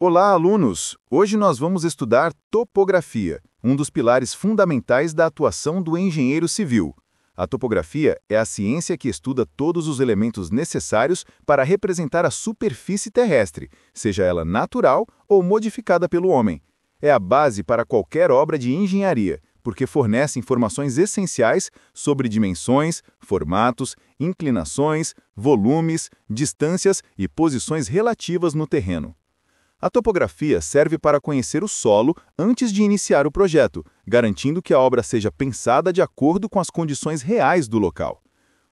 Olá, alunos! Hoje nós vamos estudar topografia, um dos pilares fundamentais da atuação do engenheiro civil. A topografia é a ciência que estuda todos os elementos necessários para representar a superfície terrestre, seja ela natural ou modificada pelo homem. É a base para qualquer obra de engenharia, porque fornece informações essenciais sobre dimensões, formatos, inclinações, volumes, distâncias e posições relativas no terreno. A topografia serve para conhecer o solo antes de iniciar o projeto, garantindo que a obra seja pensada de acordo com as condições reais do local.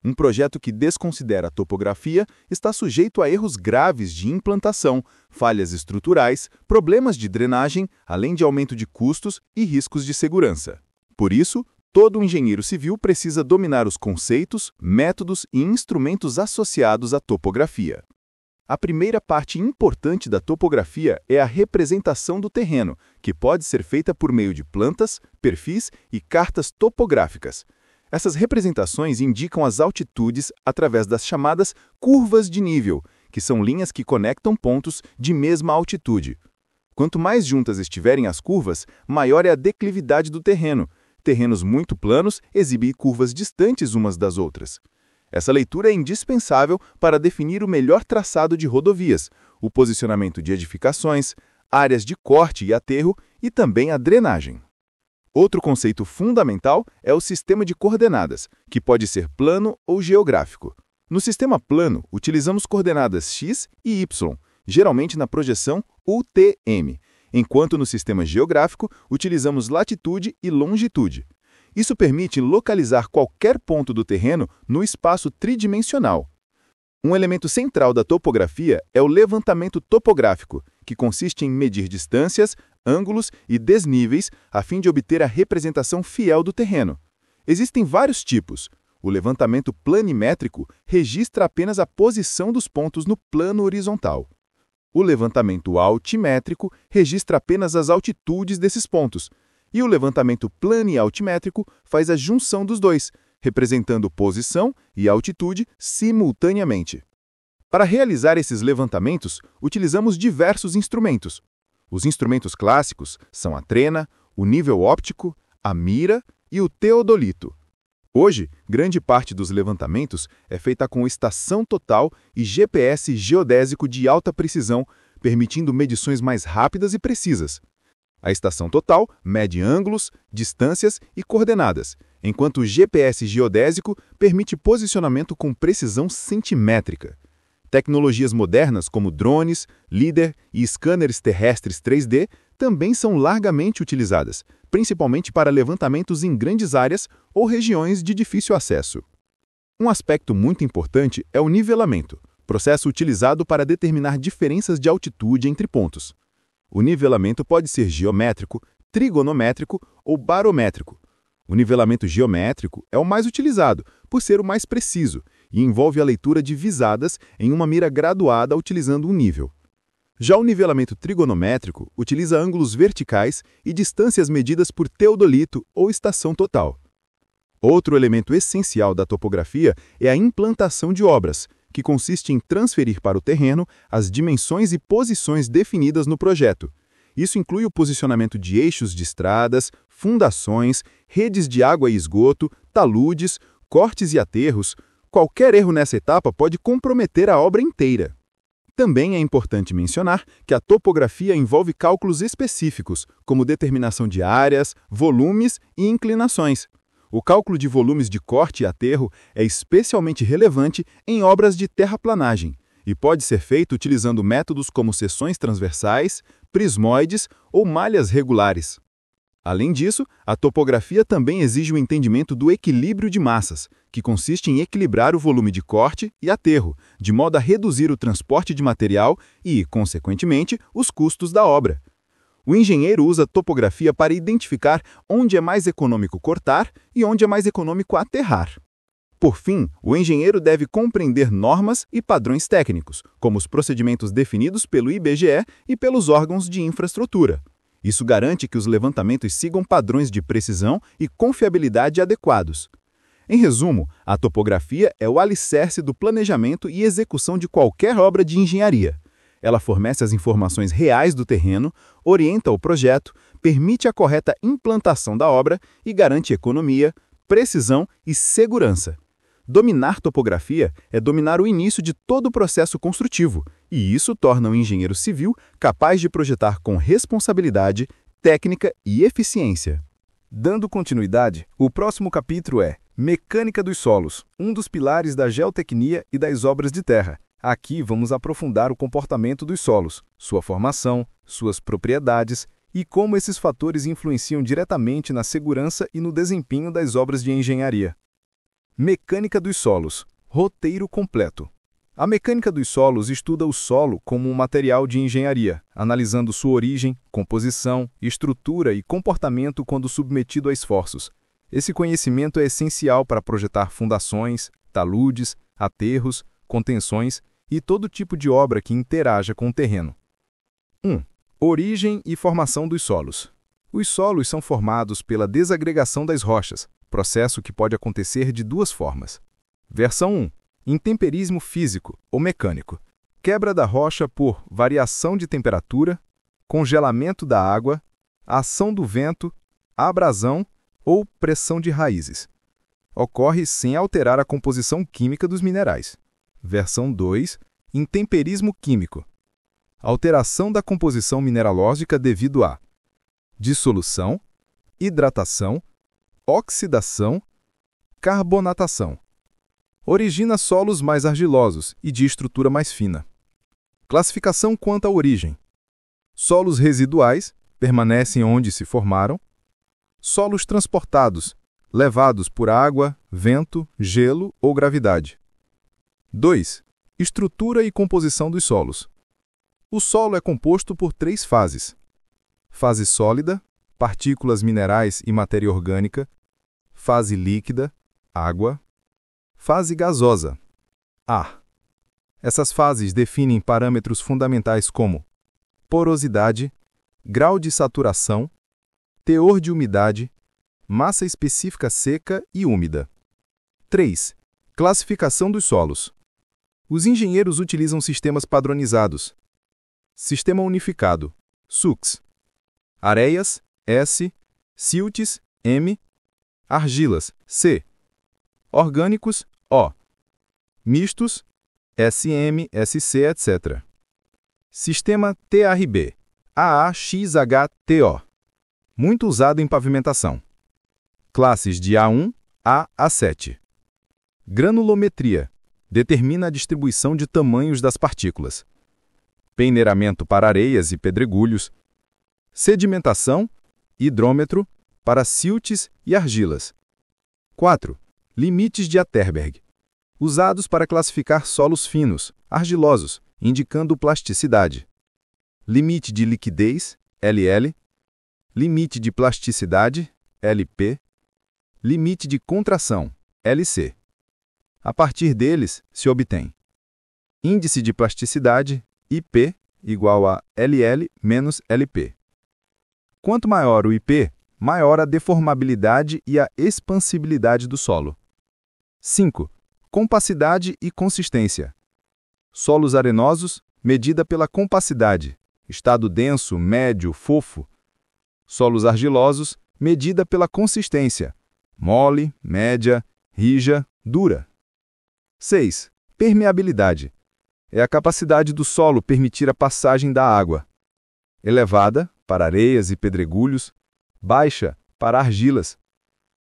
Um projeto que desconsidera a topografia está sujeito a erros graves de implantação, falhas estruturais, problemas de drenagem, além de aumento de custos e riscos de segurança. Por isso, todo engenheiro civil precisa dominar os conceitos, métodos e instrumentos associados à topografia. A primeira parte importante da topografia é a representação do terreno, que pode ser feita por meio de plantas, perfis e cartas topográficas. Essas representações indicam as altitudes através das chamadas curvas de nível, que são linhas que conectam pontos de mesma altitude. Quanto mais juntas estiverem as curvas, maior é a declividade do terreno. Terrenos muito planos exibem curvas distantes umas das outras. Essa leitura é indispensável para definir o melhor traçado de rodovias, o posicionamento de edificações, áreas de corte e aterro e também a drenagem. Outro conceito fundamental é o sistema de coordenadas, que pode ser plano ou geográfico. No sistema plano, utilizamos coordenadas x e y, geralmente na projeção UTM, enquanto no sistema geográfico utilizamos latitude e longitude. Isso permite localizar qualquer ponto do terreno no espaço tridimensional. Um elemento central da topografia é o levantamento topográfico, que consiste em medir distâncias, ângulos e desníveis a fim de obter a representação fiel do terreno. Existem vários tipos. O levantamento planimétrico registra apenas a posição dos pontos no plano horizontal. O levantamento altimétrico registra apenas as altitudes desses pontos. E o levantamento planialtimétrico faz a junção dos dois, representando posição e altitude simultaneamente. Para realizar esses levantamentos, utilizamos diversos instrumentos. Os instrumentos clássicos são a trena, o nível óptico, a mira e o teodolito. Hoje, grande parte dos levantamentos é feita com estação total e GPS geodésico de alta precisão, permitindo medições mais rápidas e precisas. A estação total mede ângulos, distâncias e coordenadas, enquanto o GPS geodésico permite posicionamento com precisão centimétrica. Tecnologias modernas como drones, LiDAR e scanners terrestres 3D também são largamente utilizadas, principalmente para levantamentos em grandes áreas ou regiões de difícil acesso. Um aspecto muito importante é o nivelamento, processo utilizado para determinar diferenças de altitude entre pontos. O nivelamento pode ser geométrico, trigonométrico ou barométrico. O nivelamento geométrico é o mais utilizado, por ser o mais preciso, e envolve a leitura de visadas em uma mira graduada utilizando um nível. Já o nivelamento trigonométrico utiliza ângulos verticais e distâncias medidas por teodolito ou estação total. Outro elemento essencial da topografia é a implantação de obras, que consiste em transferir para o terreno as dimensões e posições definidas no projeto. Isso inclui o posicionamento de eixos de estradas, fundações, redes de água e esgoto, taludes, cortes e aterros. Qualquer erro nessa etapa pode comprometer a obra inteira. Também é importante mencionar que a topografia envolve cálculos específicos, como determinação de áreas, volumes e inclinações. O cálculo de volumes de corte e aterro é especialmente relevante em obras de terraplanagem e pode ser feito utilizando métodos como seções transversais, prismoides ou malhas regulares. Além disso, a topografia também exige o entendimento do equilíbrio de massas, que consiste em equilibrar o volume de corte e aterro, de modo a reduzir o transporte de material e, consequentemente, os custos da obra. O engenheiro usa a topografia para identificar onde é mais econômico cortar e onde é mais econômico aterrar. Por fim, o engenheiro deve compreender normas e padrões técnicos, como os procedimentos definidos pelo IBGE e pelos órgãos de infraestrutura. Isso garante que os levantamentos sigam padrões de precisão e confiabilidade adequados. Em resumo, a topografia é o alicerce do planejamento e execução de qualquer obra de engenharia. Ela fornece as informações reais do terreno, orienta o projeto, permite a correta implantação da obra e garante economia, precisão e segurança. Dominar topografia é dominar o início de todo o processo construtivo, e isso torna o engenheiro civil capaz de projetar com responsabilidade, técnica e eficiência. Dando continuidade, o próximo capítulo é Mecânica dos solos, um dos pilares da geotecnia e das obras de terra. Aqui vamos aprofundar o comportamento dos solos, sua formação, suas propriedades e como esses fatores influenciam diretamente na segurança e no desempenho das obras de engenharia. Mecânica dos solos, roteiro completo. A mecânica dos solos estuda o solo como um material de engenharia, analisando sua origem, composição, estrutura e comportamento quando submetido a esforços. Esse conhecimento é essencial para projetar fundações, taludes, aterros, contenções e todo tipo de obra que interaja com o terreno. 1. Origem e formação dos solos. Os solos são formados pela desagregação das rochas, processo que pode acontecer de duas formas. Versão 1. Intemperismo físico ou mecânico. Quebra da rocha por variação de temperatura, congelamento da água, ação do vento, abrasão ou pressão de raízes. Ocorre sem alterar a composição química dos minerais. Versão 2. Intemperismo químico. Alteração da composição mineralógica devido a dissolução, hidratação, oxidação, carbonatação. Origina solos mais argilosos e de estrutura mais fina. Classificação quanto à origem. Solos residuais, permanecem onde se formaram. Solos transportados, levados por água, vento, gelo ou gravidade. 2. Estrutura e composição dos solos. O solo é composto por 3 fases. Fase sólida, partículas minerais e matéria orgânica. Fase líquida, água. Fase gasosa, ar. Essas fases definem parâmetros fundamentais como porosidade, grau de saturação, teor de umidade, massa específica seca e úmida. 3. Classificação dos solos. Os engenheiros utilizam sistemas padronizados. Sistema unificado, SUCS. Areias, S. Siltes, M. Argilas, C. Orgânicos, O. Mistos, SM, SC, etc. Sistema TRB, AAXHTO. Muito usado em pavimentação. Classes de A1 a A7. Granulometria. Determina a distribuição de tamanhos das partículas. Peneiramento para areias e pedregulhos. Sedimentação, hidrômetro, para siltes e argilas. 4. Limites de Atterberg. Usados para classificar solos finos, argilosos, indicando plasticidade. Limite de liquidez, LL. Limite de plasticidade, LP. Limite de contração, LC. A partir deles, se obtém índice de plasticidade, IP, igual a LL menos LP. Quanto maior o IP, maior a deformabilidade e a expansibilidade do solo. 5. Compassidade e consistência. Solos arenosos, medida pela compassidade, estado denso, médio, fofo. Solos argilosos, medida pela consistência, mole, média, rija, dura. 6. Permeabilidade. É a capacidade do solo permitir a passagem da água. Elevada, para areias e pedregulhos. Baixa, para argilas.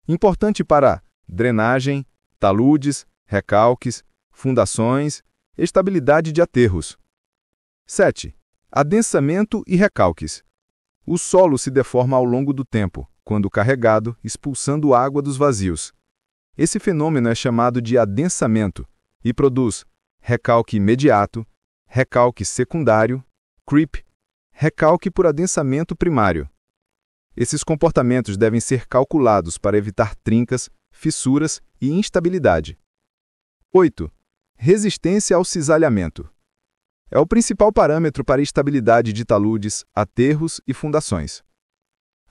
Importante para drenagem, taludes, recalques, fundações, estabilidade de aterros. 7. Adensamento e recalques. O solo se deforma ao longo do tempo, quando carregado, expulsando água dos vazios. Esse fenômeno é chamado de adensamento e produz recalque imediato, recalque secundário, creep, recalque por adensamento primário. Esses comportamentos devem ser calculados para evitar trincas, fissuras e instabilidade. 8. Resistência ao cisalhamento. É o principal parâmetro para a estabilidade de taludes, aterros e fundações.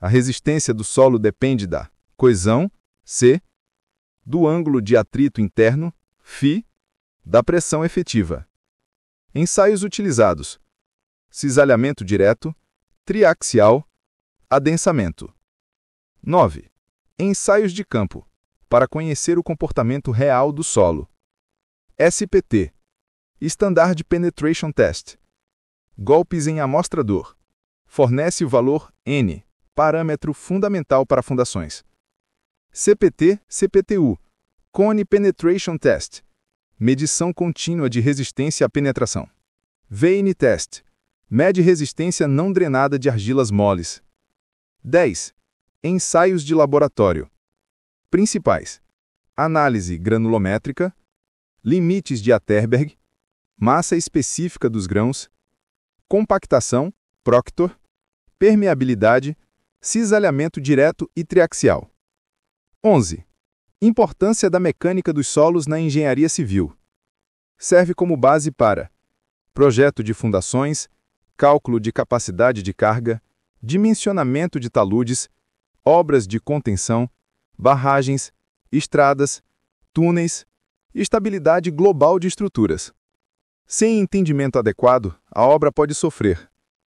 A resistência do solo depende da coesão, C, do ângulo de atrito interno, φ, da pressão efetiva. Ensaios utilizados: cisalhamento direto, triaxial, adensamento. 9. Ensaios de campo, para conhecer o comportamento real do solo. SPT, Standard Penetration Test. Golpes em amostrador. Fornece o valor N, parâmetro fundamental para fundações. CPT-CPTU, Cone Penetration Test. Medição contínua de resistência à penetração. VN Test. Mede resistência não drenada de argilas moles. 10. Ensaios de laboratório. Principais: análise granulométrica, limites de Atterberg, massa específica dos grãos, compactação, Proctor, permeabilidade, cisalhamento direto e triaxial. 11. Importância da mecânica dos solos na engenharia civil. Serve como base para projeto de fundações, cálculo de capacidade de carga, dimensionamento de taludes, obras de contenção, barragens, estradas, túneis, estabilidade global de estruturas. Sem entendimento adequado, a obra pode sofrer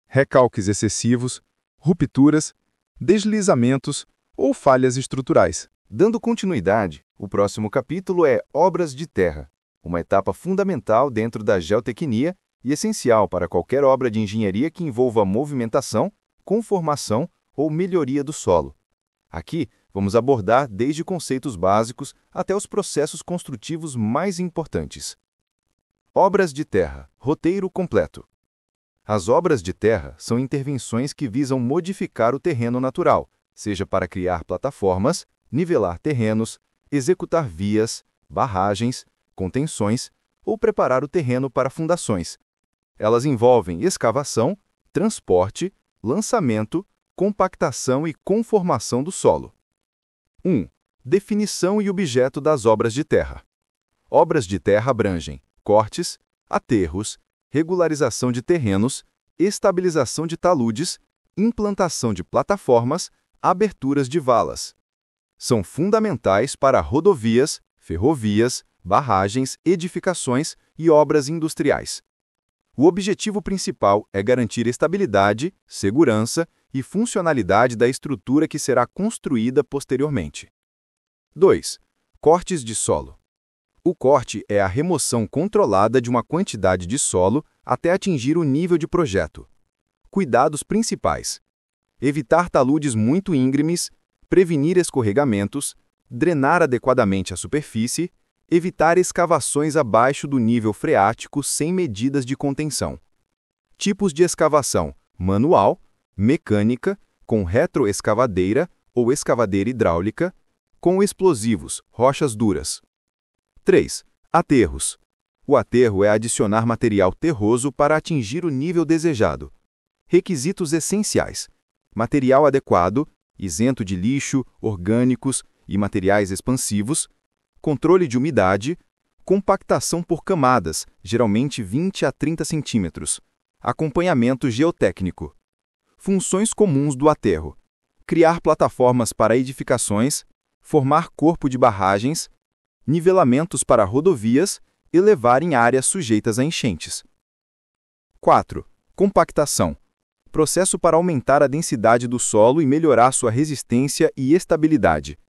recalques excessivos, rupturas, deslizamentos ou falhas estruturais. Dando continuidade, o próximo capítulo é Obras de Terra, uma etapa fundamental dentro da geotecnia e essencial para qualquer obra de engenharia que envolva movimentação, conformação ou melhoria do solo. Aqui, vamos abordar desde conceitos básicos até os processos construtivos mais importantes. Obras de terra, roteiro completo. As obras de terra são intervenções que visam modificar o terreno natural, seja para criar plataformas, nivelar terrenos, executar vias, barragens, contenções ou preparar o terreno para fundações. Elas envolvem escavação, transporte, lançamento, compactação e conformação do solo. 1. Definição e objeto das obras de terra. Obras de terra abrangem cortes, aterros, regularização de terrenos, estabilização de taludes, implantação de plataformas, aberturas de valas. São fundamentais para rodovias, ferrovias, barragens, edificações e obras industriais. O objetivo principal é garantir estabilidade, segurança e funcionalidade da estrutura que será construída posteriormente. 2. Cortes de solo. O corte é a remoção controlada de uma quantidade de solo até atingir o nível de projeto. Cuidados principais: evitar taludes muito íngremes, prevenir escorregamentos, drenar adequadamente a superfície, evitar escavações abaixo do nível freático sem medidas de contenção. Tipos de escavação: manual, mecânica, com retroescavadeira ou escavadeira hidráulica, com explosivos, rochas duras. 3. Aterros. O aterro é adicionar material terroso para atingir o nível desejado. Requisitos essenciais: material adequado, isento de lixo, orgânicos e materiais expansivos, controle de umidade, compactação por camadas, geralmente 20 a 30 centímetros, acompanhamento geotécnico. Funções comuns do aterro: criar plataformas para edificações, formar corpo de barragens, nivelamentos para rodovias e levar em áreas sujeitas a enchentes. 4. Compactação. Processo para aumentar a densidade do solo e melhorar sua resistência e estabilidade.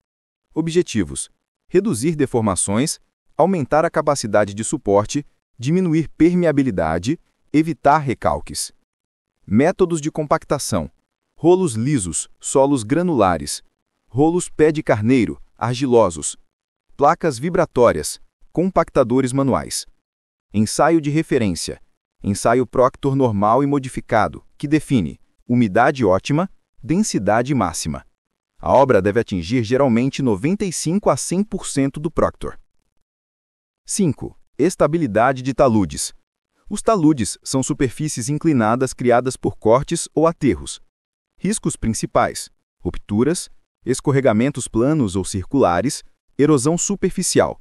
Objetivos: reduzir deformações, aumentar a capacidade de suporte, diminuir permeabilidade, evitar recalques. Métodos de compactação: rolos lisos, solos granulares, rolos pé de carneiro, argilosos, placas vibratórias, compactadores manuais. Ensaio de referência: ensaio Proctor normal e modificado, que define umidade ótima, densidade máxima. A obra deve atingir geralmente 95 a 100% do Proctor. 5. Estabilidade de taludes. Os taludes são superfícies inclinadas criadas por cortes ou aterros. Riscos principais: rupturas, escorregamentos planos ou circulares, erosão superficial.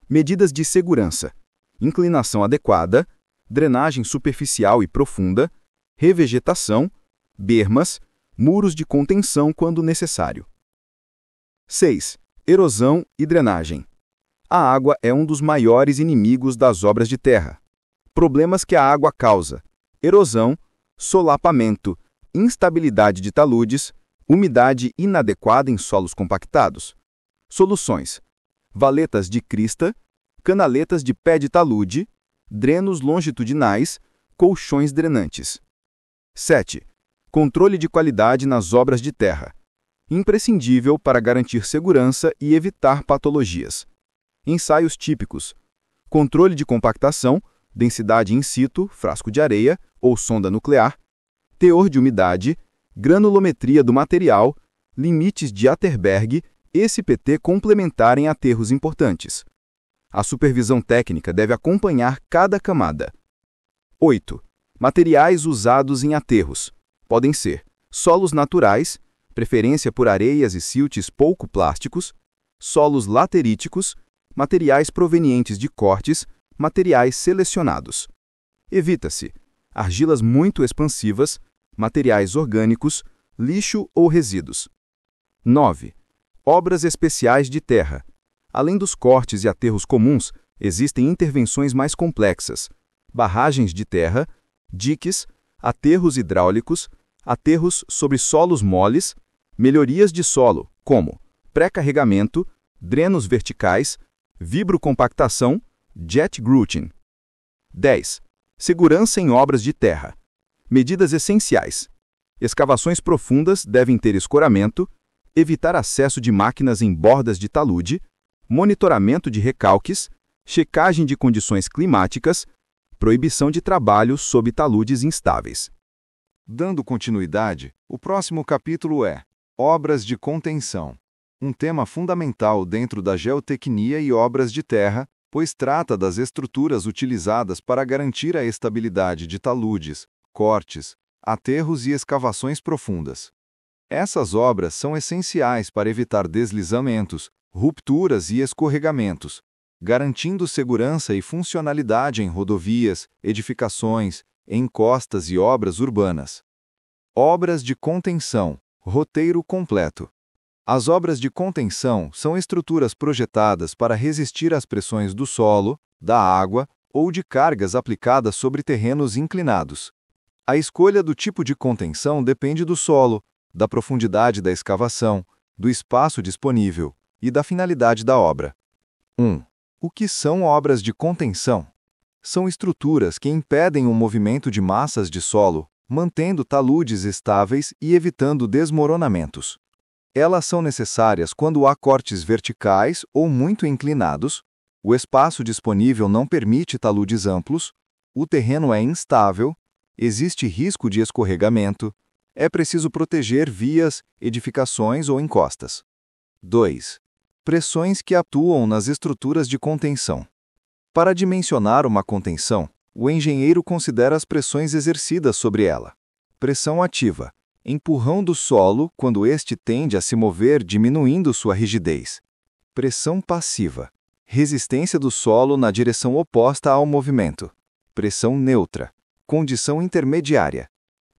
Medidas de segurança: inclinação adequada, drenagem superficial e profunda, revegetação, bermas, muros de contenção quando necessário. 6. Erosão e drenagem. A água é um dos maiores inimigos das obras de terra. Problemas que a água causa: erosão, solapamento, instabilidade de taludes, umidade inadequada em solos compactados. Soluções: valetas de crista, canaletas de pé de talude, drenos longitudinais, colchões drenantes. 7. Controle de qualidade nas obras de terra. Imprescindível para garantir segurança e evitar patologias. Ensaios típicos: controle de compactação, densidade in situ, frasco de areia ou sonda nuclear, teor de umidade, granulometria do material, limites de Atterberg, SPT complementar em aterros importantes. A supervisão técnica deve acompanhar cada camada. 8. Materiais usados em aterros. Podem ser solos naturais, preferência por areias e siltes pouco plásticos, solos lateríticos, materiais provenientes de cortes, materiais selecionados. Evita-se argilas muito expansivas, materiais orgânicos, lixo ou resíduos. 9. Obras especiais de terra. Além dos cortes e aterros comuns, existem intervenções mais complexas: barragens de terra, diques, aterros hidráulicos, aterros sobre solos moles, melhorias de solo, como pré-carregamento, drenos verticais, vibrocompactação, jet grouting. 10. Segurança em obras de terra. Medidas essenciais: escavações profundas devem ter escoramento, evitar acesso de máquinas em bordas de talude, monitoramento de recalques, checagem de condições climáticas, proibição de trabalho sob taludes instáveis. Dando continuidade, o próximo capítulo é Obras de contenção, um tema fundamental dentro da geotecnia e obras de terra, pois trata das estruturas utilizadas para garantir a estabilidade de taludes, cortes, aterros e escavações profundas. Essas obras são essenciais para evitar deslizamentos, rupturas e escorregamentos, garantindo segurança e funcionalidade em rodovias, edificações, encostas e obras urbanas. Obras de contenção, roteiro completo. As obras de contenção são estruturas projetadas para resistir às pressões do solo, da água ou de cargas aplicadas sobre terrenos inclinados. A escolha do tipo de contenção depende do solo, da profundidade da escavação, do espaço disponível e da finalidade da obra. 1. O que são obras de contenção? São estruturas que impedem o movimento de massas de solo, mantendo taludes estáveis e evitando desmoronamentos. Elas são necessárias quando há cortes verticais ou muito inclinados, o espaço disponível não permite taludes amplos, o terreno é instável, existe risco de escorregamento, é preciso proteger vias, edificações ou encostas. 2. Pressões que atuam nas estruturas de contenção. Para dimensionar uma contenção, o engenheiro considera as pressões exercidas sobre ela. Pressão ativa: empurrão do solo quando este tende a se mover diminuindo sua rigidez. Pressão passiva: resistência do solo na direção oposta ao movimento. Pressão neutra: condição intermediária.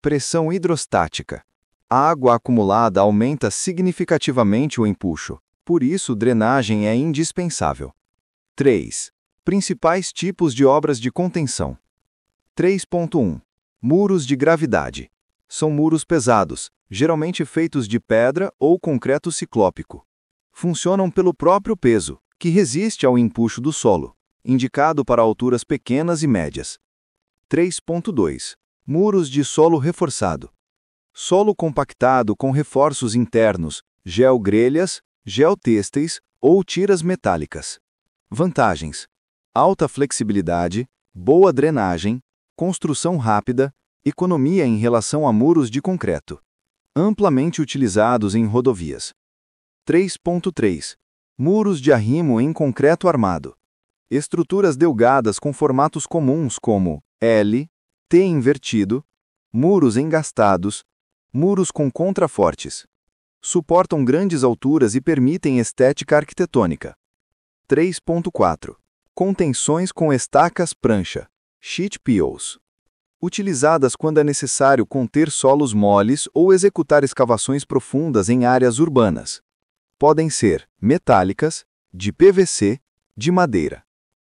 Pressão hidrostática: a água acumulada aumenta significativamente o empuxo, por isso drenagem é indispensável. 3. Principais tipos de obras de contenção. 3.1. Muros de gravidade. São muros pesados, geralmente feitos de pedra ou concreto ciclópico. Funcionam pelo próprio peso, que resiste ao empuxo do solo, indicado para alturas pequenas e médias. 3.2. Muros de solo reforçado. Solo compactado com reforços internos, geogrelhas, geotêxteis ou tiras metálicas. Vantagens: alta flexibilidade, boa drenagem, construção rápida, economia em relação a muros de concreto. Amplamente utilizados em rodovias. 3.3. Muros de arrimo em concreto armado. Estruturas delgadas com formatos comuns como L, T invertido, muros engastados, muros com contrafortes. Suportam grandes alturas e permitem estética arquitetônica. 3.4. Contenções com estacas prancha, sheet piles. Utilizadas quando é necessário conter solos moles ou executar escavações profundas em áreas urbanas. Podem ser metálicas, de PVC, de madeira.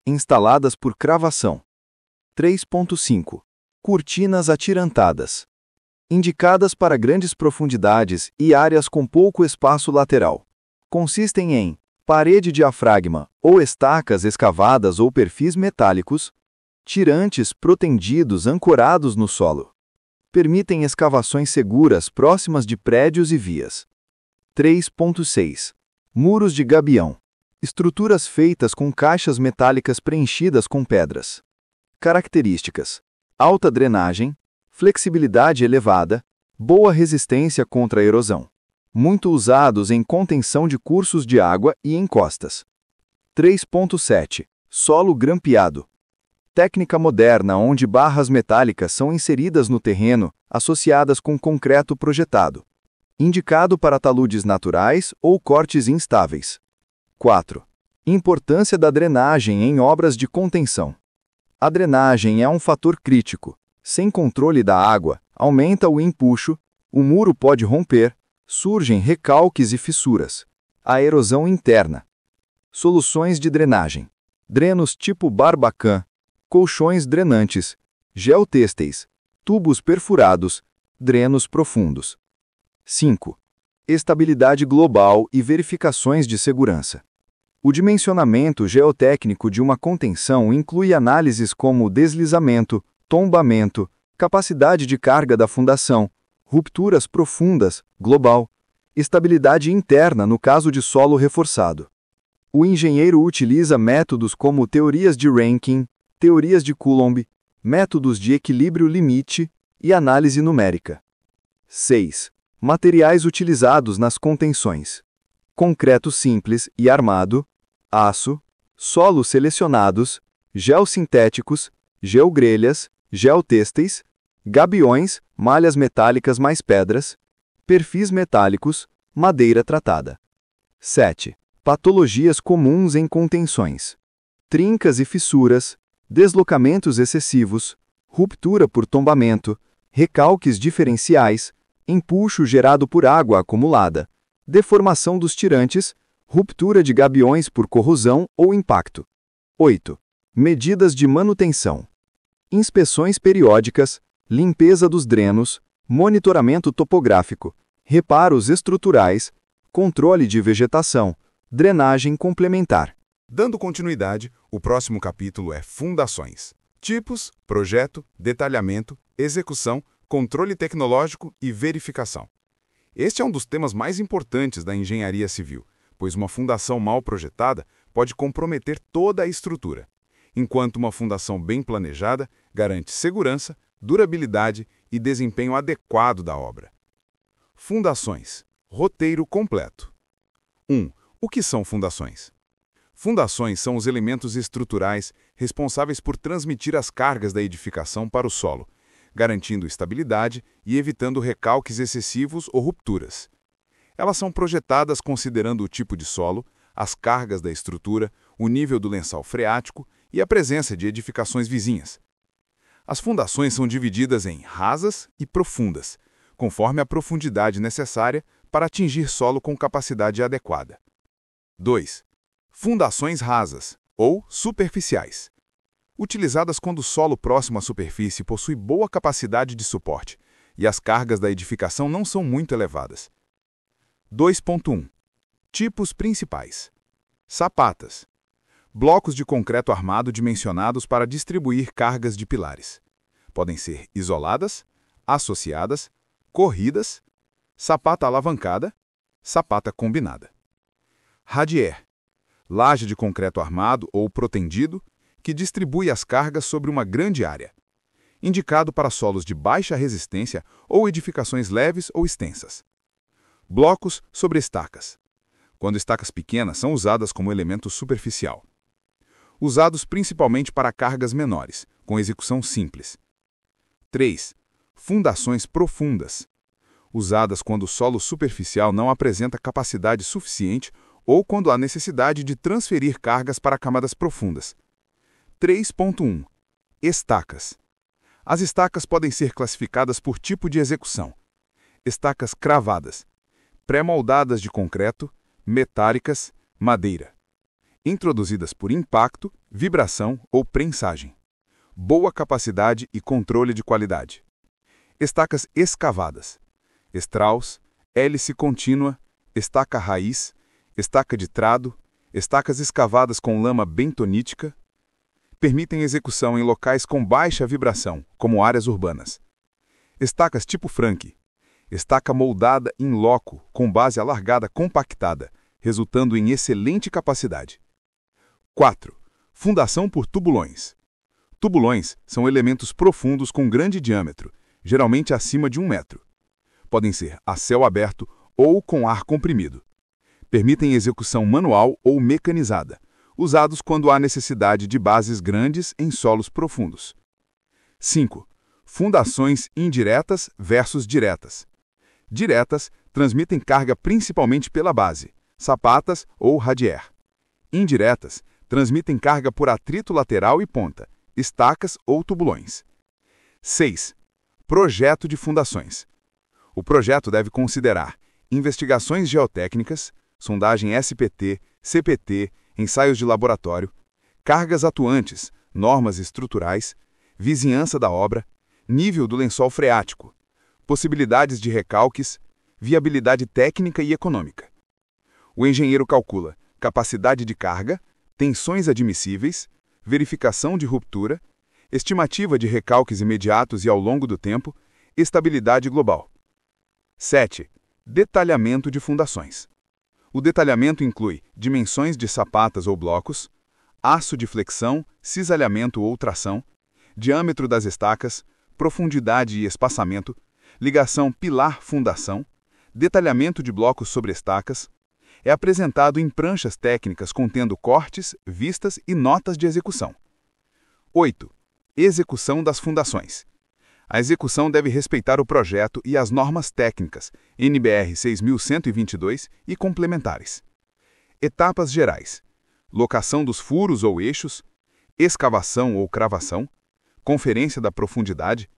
Instaladas por cravação. 3.5. Cortinas atirantadas. Indicadas para grandes profundidades e áreas com pouco espaço lateral. Consistem em parede diafragma ou estacas escavadas ou perfis metálicos, tirantes protendidos ancorados no solo. Permitem escavações seguras próximas de prédios e vias. 3.6. Muros de gabião. Estruturas feitas com caixas metálicas preenchidas com pedras. Características: alta drenagem, flexibilidade elevada, boa resistência contra a erosão. Muito usados em contenção de cursos de água e encostas. 3.7. Solo grampeado. Técnica moderna onde barras metálicas são inseridas no terreno, associadas com concreto projetado. Indicado para taludes naturais ou cortes instáveis. 4. Importância da drenagem em obras de contenção. A drenagem é um fator crítico. Sem controle da água, aumenta o empuxo, o muro pode romper, surgem recalques e fissuras. A erosão interna. Soluções de drenagem. Drenos tipo Barbacã, colchões drenantes, geotêxteis, tubos perfurados, drenos profundos. 5. Estabilidade global e verificações de segurança. O dimensionamento geotécnico de uma contenção inclui análises como deslizamento, tombamento, capacidade de carga da fundação, rupturas profundas, global, estabilidade interna no caso de solo reforçado. O engenheiro utiliza métodos como teorias de Rankine, teorias de Coulomb, métodos de equilíbrio limite e análise numérica. 6. Materiais utilizados nas contenções: concreto simples e armado, aço, solos selecionados, geossintéticos, geogrelhas, geotêxteis, gabiões, malhas metálicas mais pedras, perfis metálicos, madeira tratada. 7. Patologias comuns em contenções: trincas e fissuras, deslocamentos excessivos, ruptura por tombamento, recalques diferenciais, empuxo gerado por água acumulada, deformação dos tirantes, ruptura de gabiões por corrosão ou impacto. 8. Medidas de manutenção: inspeções periódicas, limpeza dos drenos, monitoramento topográfico, reparos estruturais, controle de vegetação, drenagem complementar. Dando continuidade, o próximo capítulo é Fundações. Tipos, projeto, detalhamento, execução, controle tecnológico e verificação. Este é um dos temas mais importantes da engenharia civil, pois uma fundação mal projetada pode comprometer toda a estrutura, enquanto uma fundação bem planejada garante segurança, durabilidade e desempenho adequado da obra. Fundações. Roteiro completo. 1. O que são fundações? Fundações são os elementos estruturais responsáveis por transmitir as cargas da edificação para o solo, garantindo estabilidade e evitando recalques excessivos ou rupturas. Elas são projetadas considerando o tipo de solo, as cargas da estrutura, o nível do lençol freático e a presença de edificações vizinhas. As fundações são divididas em rasas e profundas, conforme a profundidade necessária para atingir solo com capacidade adequada. 2. Fundações rasas, ou superficiais. Utilizadas quando o solo próximo à superfície possui boa capacidade de suporte e as cargas da edificação não são muito elevadas. 2.1. Tipos principais. Sapatas. Blocos de concreto armado dimensionados para distribuir cargas de pilares. Podem ser isoladas, associadas, corridas, sapata alavancada, sapata combinada. Radier. Laje de concreto armado ou protendido que distribui as cargas sobre uma grande área. Indicado para solos de baixa resistência ou edificações leves ou extensas. Blocos sobre estacas. Quando estacas pequenas são usadas como elemento superficial. Usados principalmente para cargas menores, com execução simples. 3. Fundações profundas. Usadas quando o solo superficial não apresenta capacidade suficiente ou quando há necessidade de transferir cargas para camadas profundas. 3.1. Estacas. As estacas podem ser classificadas por tipo de execução. Estacas cravadas, pré-moldadas de concreto, metálicas, madeira. Introduzidas por impacto, vibração ou prensagem. boa capacidade e controle de qualidade. Estacas escavadas. Strauss, hélice contínua, estaca raiz, estaca de trado, estacas escavadas com lama bentonítica, permitem execução em locais com baixa vibração, como áreas urbanas. Estacas tipo Frank, estaca moldada in loco, com base alargada compactada, resultando em excelente capacidade. 4. Fundação por tubulões. Tubulões são elementos profundos com grande diâmetro, geralmente acima de 1 metro. Podem ser a céu aberto ou com ar comprimido. Permitem execução manual ou mecanizada, usados quando há necessidade de bases grandes em solos profundos. 5. Fundações indiretas versus diretas. Diretas transmitem carga principalmente pela base, sapatas ou radier. Indiretas transmitem carga por atrito lateral e ponta, estacas ou tubulões. 6. Projeto de fundações. O projeto deve considerar investigações geotécnicas, sondagem SPT, CPT, ensaios de laboratório, cargas atuantes, normas estruturais, vizinhança da obra, nível do lençol freático, possibilidades de recalques, viabilidade técnica e econômica. O engenheiro calcula capacidade de carga, tensões admissíveis, verificação de ruptura, estimativa de recalques imediatos e ao longo do tempo, estabilidade global. 7. Detalhamento de fundações. O detalhamento inclui dimensões de sapatas ou blocos, aço de flexão, cisalhamento ou tração, diâmetro das estacas, profundidade e espaçamento, ligação pilar-fundação, detalhamento de blocos sobre estacas. É apresentado em pranchas técnicas contendo cortes, vistas e notas de execução. 8. Execução das fundações. A execução deve respeitar o projeto e as normas técnicas, NBR 6122 e complementares. Etapas gerais: locação dos furos ou eixos, escavação ou cravação, conferência da profundidade,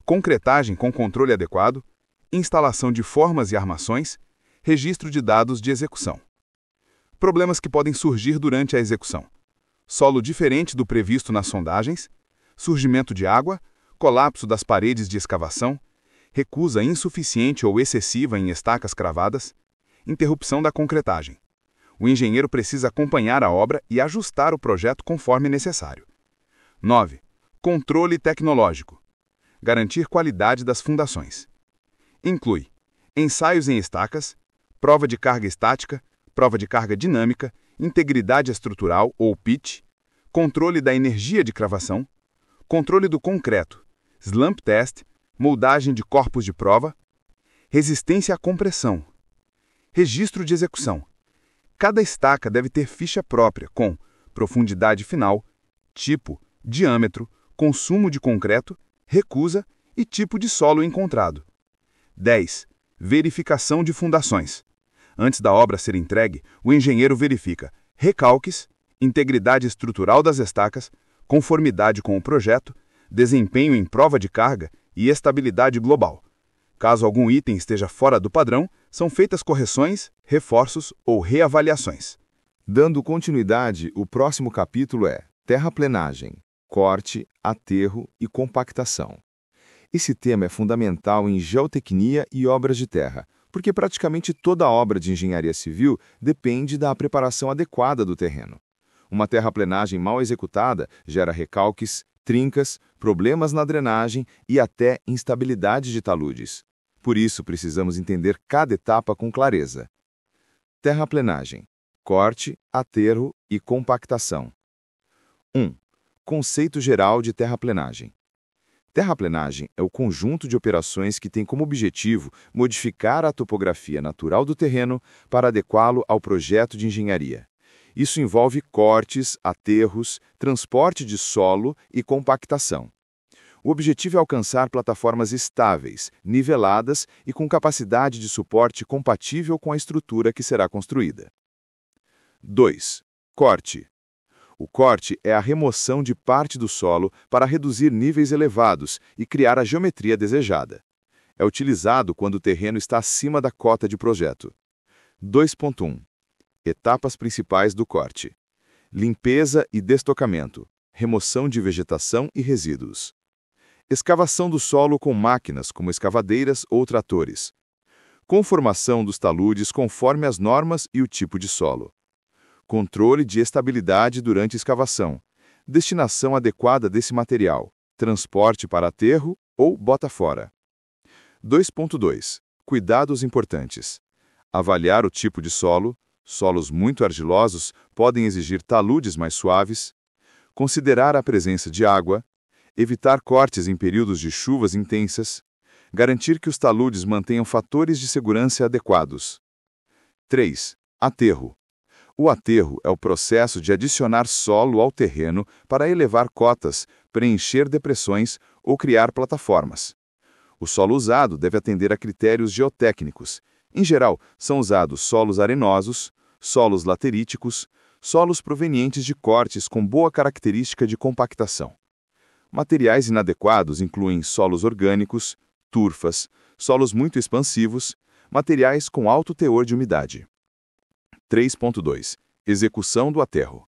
concretagem com controle adequado, instalação de formas e armações, registro de dados de execução. Problemas que podem surgir durante a execução: solo diferente do previsto nas sondagens, surgimento de água, colapso das paredes de escavação, recusa insuficiente ou excessiva em estacas cravadas, interrupção da concretagem. O engenheiro precisa acompanhar a obra e ajustar o projeto conforme necessário. 9. Controle tecnológico. Garantir qualidade das fundações. Inclui ensaios em estacas, prova de carga estática, prova de carga dinâmica, integridade estrutural ou pitch, controle da energia de cravação, controle do concreto, slump test, moldagem de corpos de prova, resistência à compressão, registro de execução. Cada estaca deve ter ficha própria com profundidade final, tipo, diâmetro, consumo de concreto, recusa e tipo de solo encontrado. 10. Verificação de fundações. Antes da obra ser entregue, o engenheiro verifica recalques, integridade estrutural das estacas, conformidade com o projeto, desempenho em prova de carga e estabilidade global. Caso algum item esteja fora do padrão, são feitas correções, reforços ou reavaliações. Dando continuidade, o próximo capítulo é terraplenagem, corte, aterro e compactação. Esse tema é fundamental em geotecnia e obras de terra, porque praticamente toda obra de engenharia civil depende da preparação adequada do terreno. Uma terraplenagem mal executada gera recalques, trincas, problemas na drenagem e até instabilidade de taludes. Por isso, precisamos entender cada etapa com clareza. Terraplenagem, corte, aterro e compactação. 1. Conceito geral de terraplenagem. Terraplenagem é o conjunto de operações que tem como objetivo modificar a topografia natural do terreno para adequá-lo ao projeto de engenharia. Isso envolve cortes, aterros, transporte de solo e compactação. O objetivo é alcançar plataformas estáveis, niveladas e com capacidade de suporte compatível com a estrutura que será construída. 2. Corte. O corte é a remoção de parte do solo para reduzir níveis elevados e criar a geometria desejada. É utilizado quando o terreno está acima da cota de projeto. 2.1. Etapas principais do corte. Limpeza e destocamento. remoção de vegetação e resíduos. Escavação do solo com máquinas como escavadeiras ou tratores. Conformação dos taludes conforme as normas e o tipo de solo. Controle de estabilidade durante escavação. Destinação adequada desse material. Transporte para aterro ou bota fora. 2.2. Cuidados importantes. Avaliar o tipo de solo. Solos muito argilosos podem exigir taludes mais suaves. Considerar a presença de água. Evitar cortes em períodos de chuvas intensas. Garantir que os taludes mantenham fatores de segurança adequados. 3. Aterro. O aterro é o processo de adicionar solo ao terreno para elevar cotas, preencher depressões ou criar plataformas. O solo usado deve atender a critérios geotécnicos. Em geral, são usados solos arenosos, solos lateríticos, solos provenientes de cortes com boa característica de compactação. Materiais inadequados incluem solos orgânicos, turfas, solos muito expansivos, materiais com alto teor de umidade. 3.2. Execução do aterro.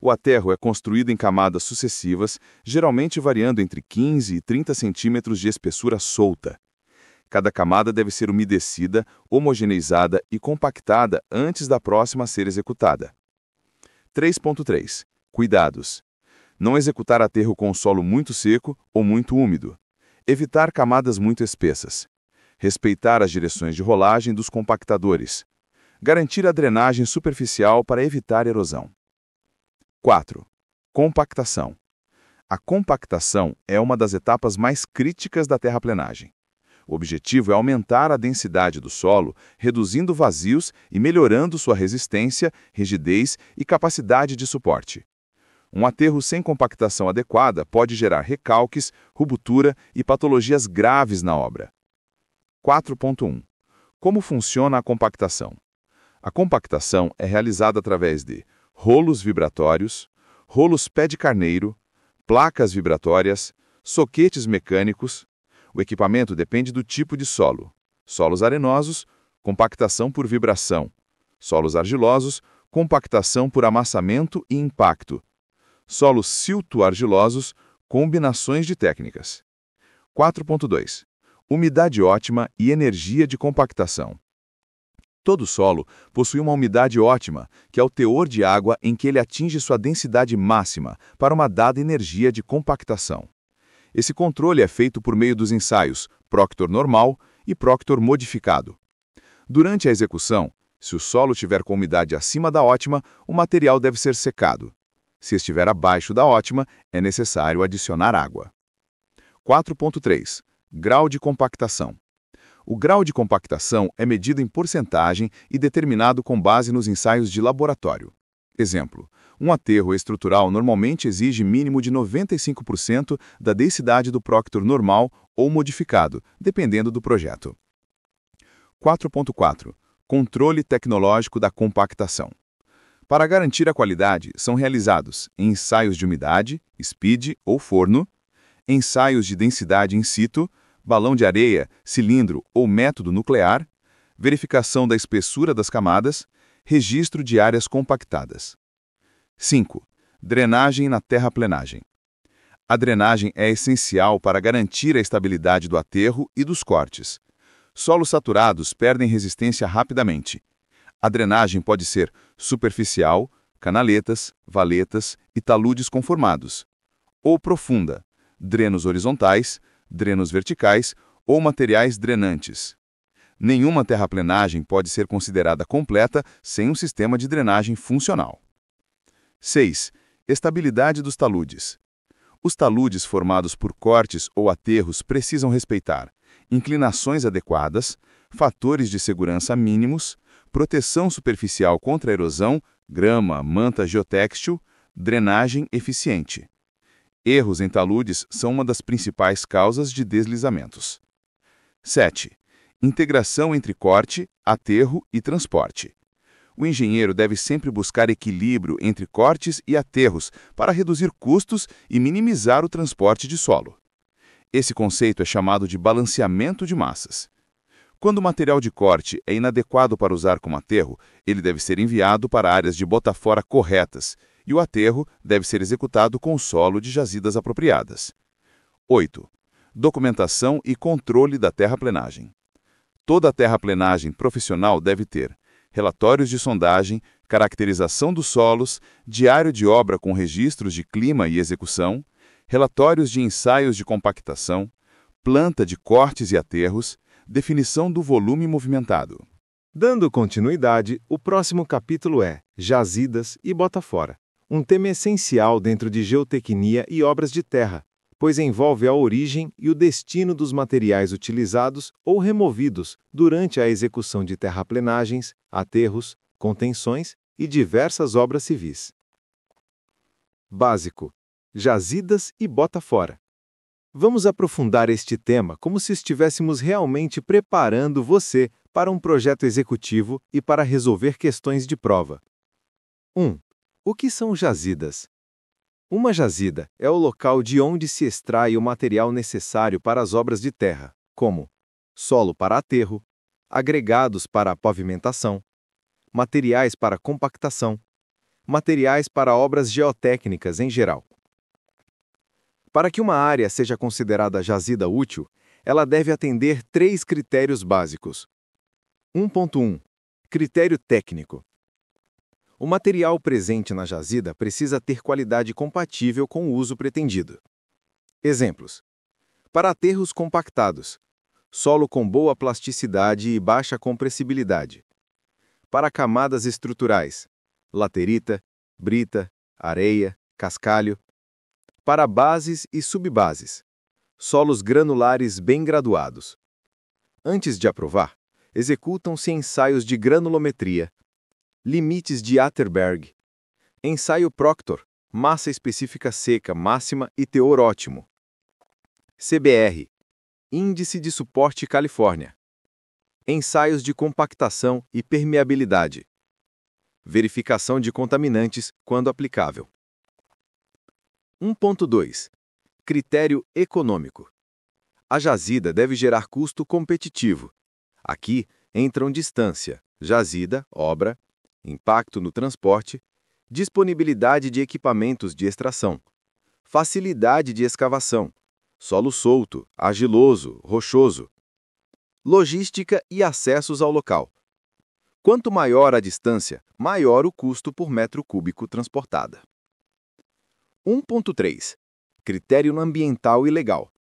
O aterro é construído em camadas sucessivas, geralmente variando entre 15 e 30 centímetros de espessura solta. Cada camada deve ser umedecida, homogeneizada e compactada antes da próxima a ser executada. 3.3. Cuidados. Não executar aterro com solo muito seco ou muito úmido. Evitar camadas muito espessas. Respeitar as direções de rolagem dos compactadores. Garantir a drenagem superficial para evitar erosão. 4. Compactação. A compactação é uma das etapas mais críticas da terraplenagem. O objetivo é aumentar a densidade do solo, reduzindo vazios e melhorando sua resistência, rigidez e capacidade de suporte. Um aterro sem compactação adequada pode gerar recalques, ruptura e patologias graves na obra. 4.1. Como funciona a compactação? A compactação é realizada através de rolos vibratórios, rolos pé de carneiro, placas vibratórias, soquetes mecânicos. O equipamento depende do tipo de solo. Solos arenosos, compactação por vibração. Solos argilosos, compactação por amassamento e impacto. Solos silto-argilosos, combinações de técnicas. 4.2. Umidade ótima e energia de compactação. Todo solo possui uma umidade ótima, que é o teor de água em que ele atinge sua densidade máxima para uma dada energia de compactação. Esse controle é feito por meio dos ensaios Proctor normal e Proctor modificado. Durante a execução, se o solo tiver com umidade acima da ótima, o material deve ser secado. Se estiver abaixo da ótima, é necessário adicionar água. 4.3. Grau de compactação. O grau de compactação é medido em porcentagem e determinado com base nos ensaios de laboratório. Exemplo: um aterro estrutural normalmente exige mínimo de 95% da densidade do Proctor normal ou modificado, dependendo do projeto. 4.4. Controle tecnológico da compactação. Para garantir a qualidade, são realizados ensaios de umidade, speed ou forno, ensaios de densidade in situ, balão de areia, cilindro ou método nuclear, verificação da espessura das camadas, registro de áreas compactadas. 5. Drenagem na terraplenagem. A drenagem é essencial para garantir a estabilidade do aterro e dos cortes. Solos saturados perdem resistência rapidamente. A drenagem pode ser superficial, canaletas, valetas e taludes conformados, ou profunda, drenos horizontais, drenos verticais ou materiais drenantes. Nenhuma terraplenagem pode ser considerada completa sem um sistema de drenagem funcional. 6. Estabilidade dos taludes. Os taludes formados por cortes ou aterros precisam respeitar inclinações adequadas, fatores de segurança mínimos, proteção superficial contra erosão, grama, manta geotêxtil, drenagem eficiente. Erros em taludes são uma das principais causas de deslizamentos. 7. Integração entre corte, aterro e transporte. O engenheiro deve sempre buscar equilíbrio entre cortes e aterros para reduzir custos e minimizar o transporte de solo. Esse conceito é chamado de balanceamento de massas. Quando o material de corte é inadequado para usar como aterro, ele deve ser enviado para áreas de bota-fora corretas, e o aterro deve ser executado com o solo de jazidas apropriadas. 8. Documentação e controle da terraplenagem. Toda terraplenagem profissional deve ter relatórios de sondagem, caracterização dos solos, diário de obra com registros de clima e execução, relatórios de ensaios de compactação, planta de cortes e aterros, definição do volume movimentado. Dando continuidade, o próximo capítulo é Jazidas e Bota Fora, um tema essencial dentro de geotecnia e obras de terra, pois envolve a origem e o destino dos materiais utilizados ou removidos durante a execução de terraplenagens, aterros, contenções e diversas obras civis. Básico: jazidas e bota fora. Vamos aprofundar este tema como se estivéssemos realmente preparando você para um projeto executivo e para resolver questões de prova. 1. O que são jazidas? Uma jazida é o local de onde se extrai o material necessário para as obras de terra, como solo para aterro, agregados para a pavimentação, materiais para compactação, materiais para obras geotécnicas em geral. Para que uma área seja considerada jazida útil, ela deve atender 3 critérios básicos. 1.1. Critério técnico. O material presente na jazida precisa ter qualidade compatível com o uso pretendido. Exemplos: para aterros compactados, solo com boa plasticidade e baixa compressibilidade. Para camadas estruturais, laterita, brita, areia, cascalho. Para bases e subbases, solos granulares bem graduados. Antes de aprovar, executam-se ensaios de granulometria, limites de Atterberg, ensaio Proctor, massa específica seca máxima e teor ótimo. CBR, Índice de Suporte Califórnia. Ensaios de compactação e permeabilidade. Verificação de contaminantes quando aplicável. 1.2. Critério econômico. A jazida deve gerar custo competitivo. Aqui entram distância, jazida, obra, impacto no transporte, disponibilidade de equipamentos de extração, facilidade de escavação, solo solto, argiloso, rochoso, logística e acessos ao local. Quanto maior a distância, maior o custo por metro cúbico transportada. 1.3. Critério ambiental e legal.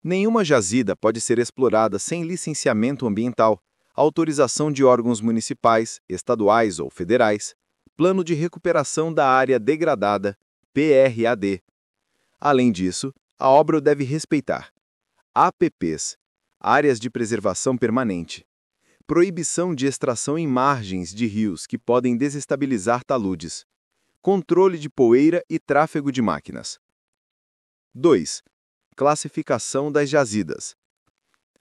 Nenhuma jazida pode ser explorada sem licenciamento ambiental, autorização de órgãos municipais, estaduais ou federais, plano de recuperação da área degradada, PRAD. Além disso, a obra deve respeitar APPs, áreas de preservação permanente, proibição de extração em margens de rios que podem desestabilizar taludes, controle de poeira e tráfego de máquinas. 2. Classificação das jazidas.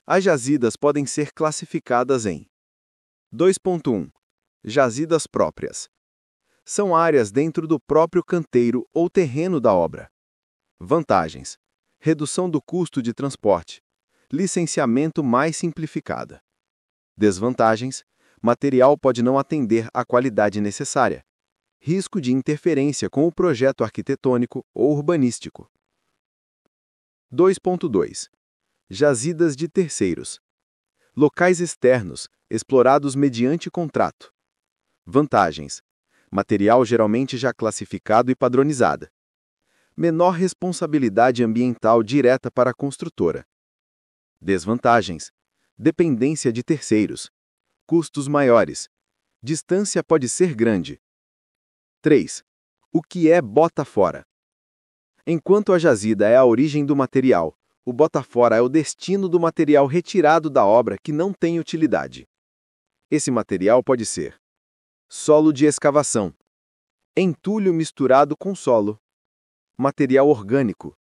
As jazidas podem ser classificadas em 2.1. Jazidas próprias. São áreas dentro do próprio canteiro ou terreno da obra. Vantagens: redução do custo de transporte, licenciamento mais simplificado. Desvantagens: material pode não atender à qualidade necessária. Risco de interferência com o projeto arquitetônico ou urbanístico. 2.2. Jazidas de terceiros. Locais externos, explorados mediante contrato. Vantagens: material geralmente já classificado e padronizado. Menor responsabilidade ambiental direta para a construtora. Desvantagens: dependência de terceiros. Custos maiores. Distância pode ser grande. 3. O que é bota fora? Enquanto a jazida é a origem do material, o bota fora é o destino do material retirado da obra que não tem utilidade. Esse material pode ser solo de escavação, entulho misturado com solo, material orgânico,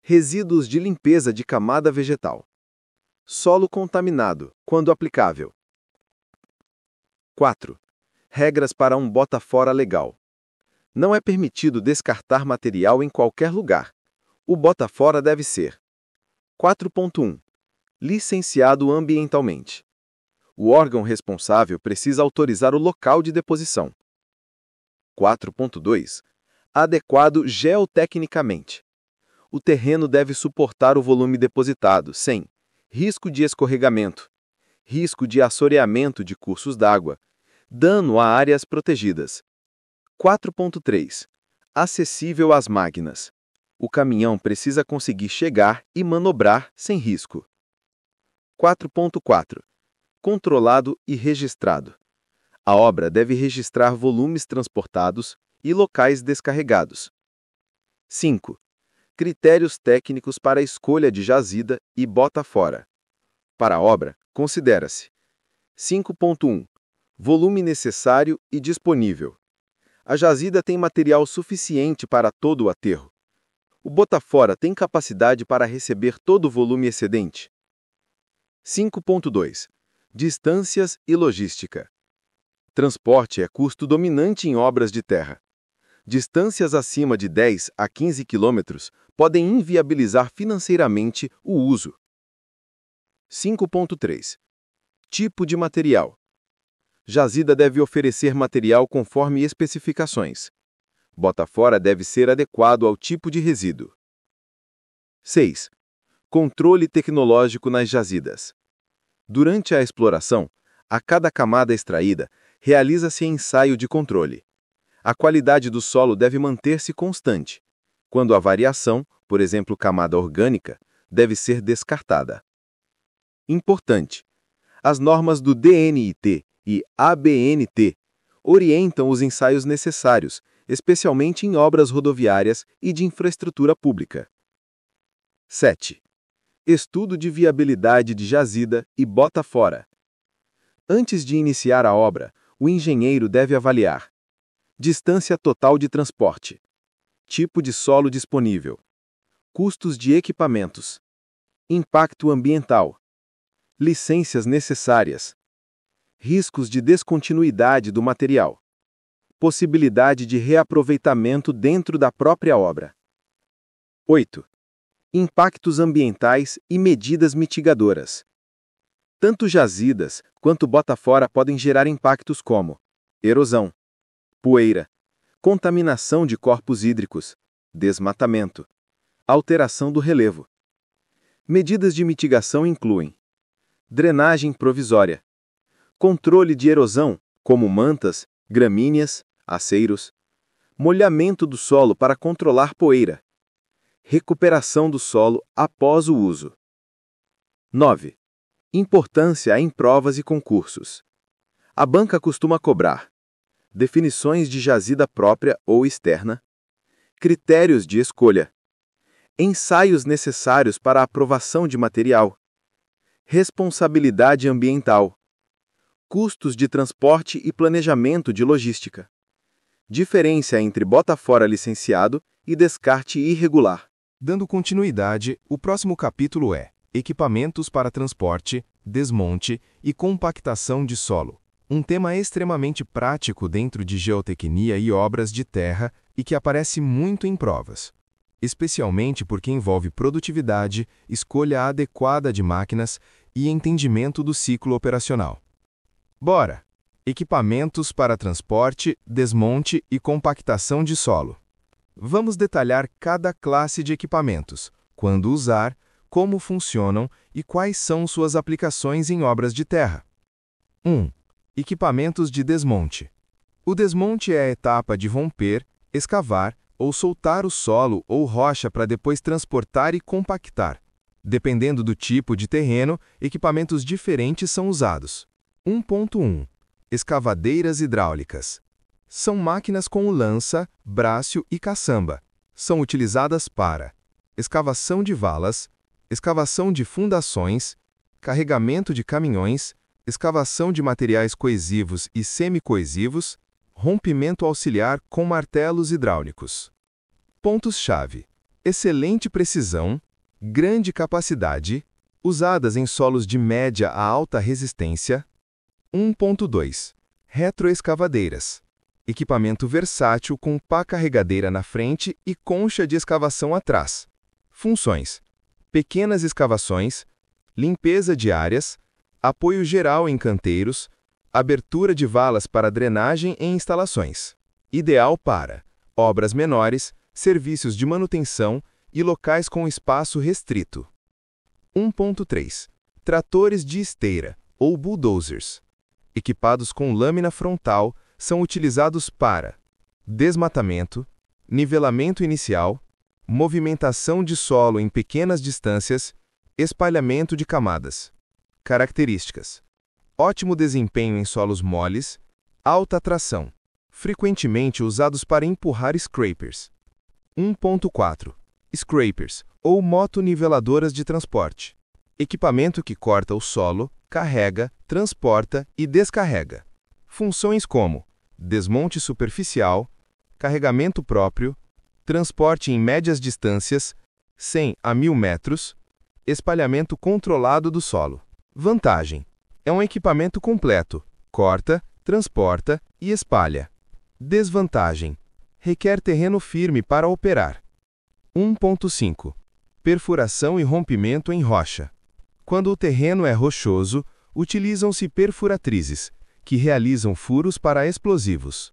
resíduos de limpeza de camada vegetal, solo contaminado, quando aplicável. 4. Regras para um bota fora legal. Não é permitido descartar material em qualquer lugar. O bota fora deve ser 4.1. Licenciado ambientalmente. O órgão responsável precisa autorizar o local de deposição. 4.2. Adequado geotecnicamente. O terreno deve suportar o volume depositado, sem risco de escorregamento, risco de assoreamento de cursos d'água, dano a áreas protegidas. 4.3. Acessível às máquinas. O caminhão precisa conseguir chegar e manobrar sem risco. 4.4. Controlado e registrado. A obra deve registrar volumes transportados e locais descarregados. 5. Critérios técnicos para a escolha de jazida e bota fora. Para a obra, considera-se: 5.1. Volume necessário e disponível. A jazida tem material suficiente para todo o aterro. O bota-fora tem capacidade para receber todo o volume excedente. 5.2. Distâncias e logística. Transporte é custo dominante em obras de terra. Distâncias acima de 10 a 15 quilômetros podem inviabilizar financeiramente o uso. 5.3. Tipo de material. Jazida deve oferecer material conforme especificações. Bota-fora deve ser adequado ao tipo de resíduo. 6. Controle tecnológico nas jazidas. Durante a exploração, a cada camada extraída, realiza-se ensaio de controle. A qualidade do solo deve manter-se constante. Quando há variação, por exemplo, camada orgânica, deve ser descartada. Importante: as normas do DNIT e ABNT orientam os ensaios necessários, especialmente em obras rodoviárias e de infraestrutura pública. 7. Estudo de viabilidade de jazida e bota fora. Antes de iniciar a obra, o engenheiro deve avaliar: distância total de transporte, tipo de solo disponível, custos de equipamentos, impacto ambiental, licenças necessárias, riscos de descontinuidade do material, possibilidade de reaproveitamento dentro da própria obra. 8. Impactos ambientais e medidas mitigadoras. Tanto jazidas quanto bota-fora podem gerar impactos como erosão, poeira, contaminação de corpos hídricos, desmatamento, alteração do relevo. Medidas de mitigação incluem drenagem provisória, controle de erosão, como mantas, gramíneas, aceiros, molhamento do solo para controlar poeira, recuperação do solo após o uso. 9. Importância em provas e concursos. A banca costuma cobrar definições de jazida própria ou externa, critérios de escolha, ensaios necessários para a aprovação de material, responsabilidade ambiental, custos de transporte e planejamento de logística, diferença entre bota-fora licenciado e descarte irregular. Dando continuidade, o próximo capítulo é Equipamentos para transporte, desmonte e compactação de solo. Um tema extremamente prático dentro de geotecnia e obras de terra e que aparece muito em provas, especialmente porque envolve produtividade, escolha adequada de máquinas e entendimento do ciclo operacional. Bora! Equipamentos para transporte, desmonte e compactação de solo. Vamos detalhar cada classe de equipamentos, quando usar, como funcionam e quais são suas aplicações em obras de terra. 1. Equipamentos de desmonte. O desmonte é a etapa de romper, escavar ou soltar o solo ou rocha para depois transportar e compactar. Dependendo do tipo de terreno, equipamentos diferentes são usados. 1.1. Escavadeiras hidráulicas. São máquinas com lança, braço e caçamba. São utilizadas para escavação de valas, escavação de fundações, carregamento de caminhões, escavação de materiais coesivos e semicoesivos, rompimento auxiliar com martelos hidráulicos. Pontos-chave: excelente precisão, grande capacidade, usadas em solos de média a alta resistência. 1.2. Retroescavadeiras. Equipamento versátil com pá carregadeira na frente e concha de escavação atrás. Funções: pequenas escavações, limpeza de áreas, apoio geral em canteiros, abertura de valas para drenagem em instalações. Ideal para obras menores, serviços de manutenção e locais com espaço restrito. 1.3. Tratores de esteira, ou bulldozers. Equipados com lâmina frontal, são utilizados para desmatamento, nivelamento inicial, movimentação de solo em pequenas distâncias, espalhamento de camadas. Características: ótimo desempenho em solos moles, alta tração, frequentemente usados para empurrar scrapers. 1.4. Scrapers, ou motoniveladoras de transporte. Equipamento que corta o solo, carrega, transporta e descarrega. Funções como desmonte superficial, carregamento próprio, transporte em médias distâncias, 100 a 1000 metros, espalhamento controlado do solo. Vantagem: é um equipamento completo, corta, transporta e espalha. Desvantagem: requer terreno firme para operar. 1.5. Perfuração e rompimento em rocha. Quando o terreno é rochoso, utilizam-se perfuratrizes, que realizam furos para explosivos.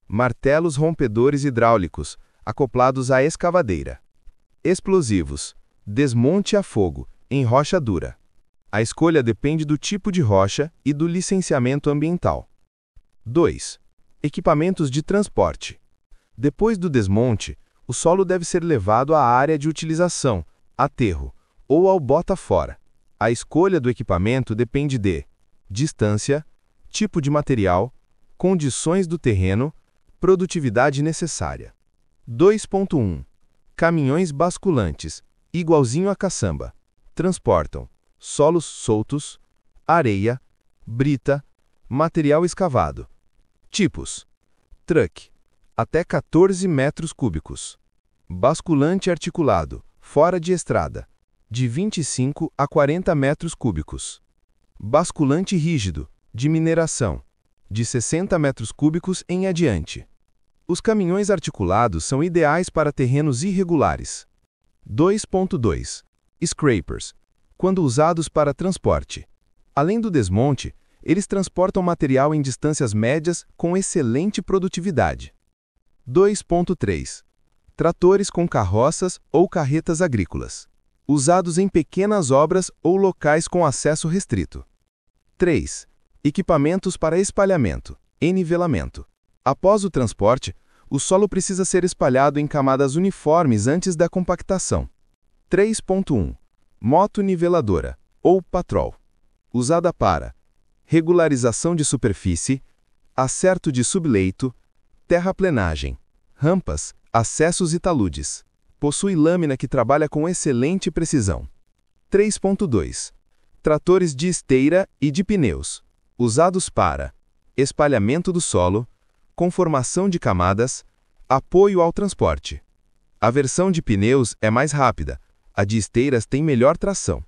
Martelos rompedores hidráulicos, acoplados à escavadeira. Explosivos. Desmonte a fogo, em rocha dura. A escolha depende do tipo de rocha e do licenciamento ambiental. 2. Equipamentos de transporte. Depois do desmonte, o solo deve ser levado à área de utilização, aterro, ou ao bota-fora. A escolha do equipamento depende de distância, tipo de material, condições do terreno, produtividade necessária. 2.1. Caminhões basculantes, igualzinho a caçamba. Transportam solos soltos, areia, brita, material escavado. Tipos: truck, até 14 metros cúbicos. Basculante articulado, fora de estrada, de 25 a 40 metros cúbicos. Basculante rígido, de mineração, de 60 metros cúbicos em adiante. Os caminhões articulados são ideais para terrenos irregulares. 2.2. Scrapers, quando usados para transporte. Além do desmonte, eles transportam material em distâncias médias com excelente produtividade. 2.3. Tratores com carroças ou carretas agrícolas, usados em pequenas obras ou locais com acesso restrito. 3. Equipamentos para espalhamento e nivelamento. Após o transporte, o solo precisa ser espalhado em camadas uniformes antes da compactação. 3.1. Motoniveladora, ou patrol. Usada para regularização de superfície, acerto de subleito, terraplenagem, rampas, acessos e taludes. Possui lâmina que trabalha com excelente precisão. 3.2. Tratores de esteira e de pneus, usados para espalhamento do solo, conformação de camadas, apoio ao transporte. A versão de pneus é mais rápida, a de esteiras tem melhor tração.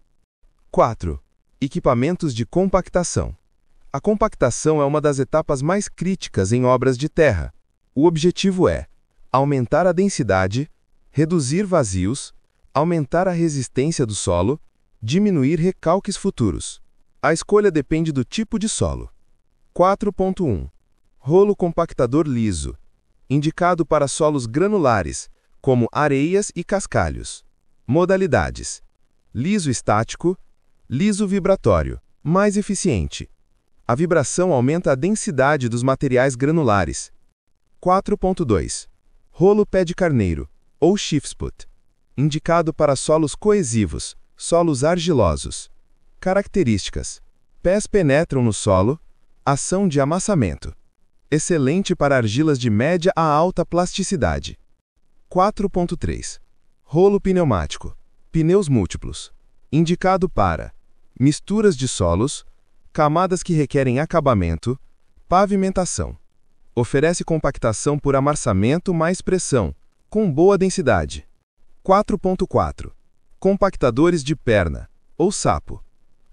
4. Equipamentos de compactação. A compactação é uma das etapas mais críticas em obras de terra. O objetivo é aumentar a densidade, reduzir vazios, aumentar a resistência do solo, diminuir recalques futuros. A escolha depende do tipo de solo. 4.1. Rolo compactador liso, indicado para solos granulares, como areias e cascalhos. Modalidades: liso estático, liso vibratório, mais eficiente. A vibração aumenta a densidade dos materiais granulares. 4.2. Rolo pé de carneiro, ou Schiffsput, indicado para solos coesivos, solos argilosos. Características: pés penetram no solo, ação de amassamento. Excelente para argilas de média a alta plasticidade. 4.3. Rolo pneumático, pneus múltiplos, indicado para misturas de solos, camadas que requerem acabamento, pavimentação. Oferece compactação por amassamento mais pressão, com boa densidade. 4.4. Compactadores de perna, ou sapo,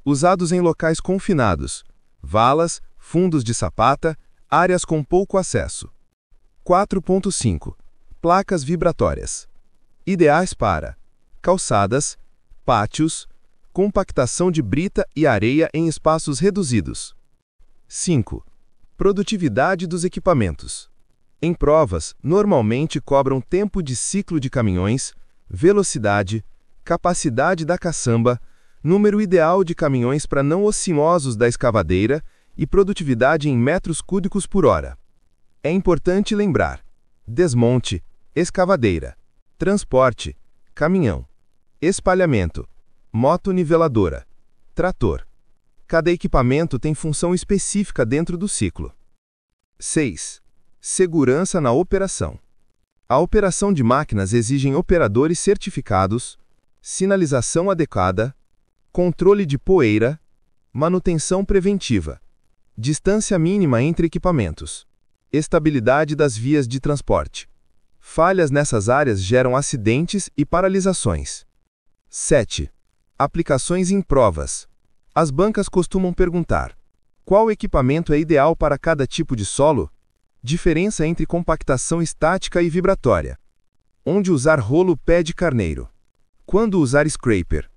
usados em locais confinados, valas, fundos de sapata, áreas com pouco acesso. 4.5. Placas vibratórias, ideais para calçadas, pátios, compactação de brita e areia em espaços reduzidos. 5. Produtividade dos equipamentos. Em provas, normalmente cobram tempo de ciclo de caminhões, velocidade, capacidade da caçamba, número ideal de caminhões para não ociosos da escavadeira e produtividade em metros cúbicos por hora. É importante lembrar: desmonte, escavadeira, transporte, caminhão, espalhamento, moto-niveladora, trator. Cada equipamento tem função específica dentro do ciclo. 6. Segurança na operação. A operação de máquinas exige operadores certificados, sinalização adequada, controle de poeira, manutenção preventiva, distância mínima entre equipamentos, estabilidade das vias de transporte. Falhas nessas áreas geram acidentes e paralisações. 7. Aplicações em provas. As bancas costumam perguntar: qual equipamento é ideal para cada tipo de solo? Diferença entre compactação estática e vibratória. Onde usar rolo pé de carneiro? Quando usar scraper?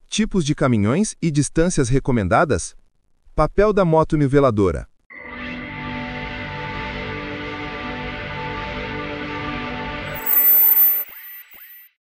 Tipos de caminhões e distâncias recomendadas? Papel da moto-niveladora.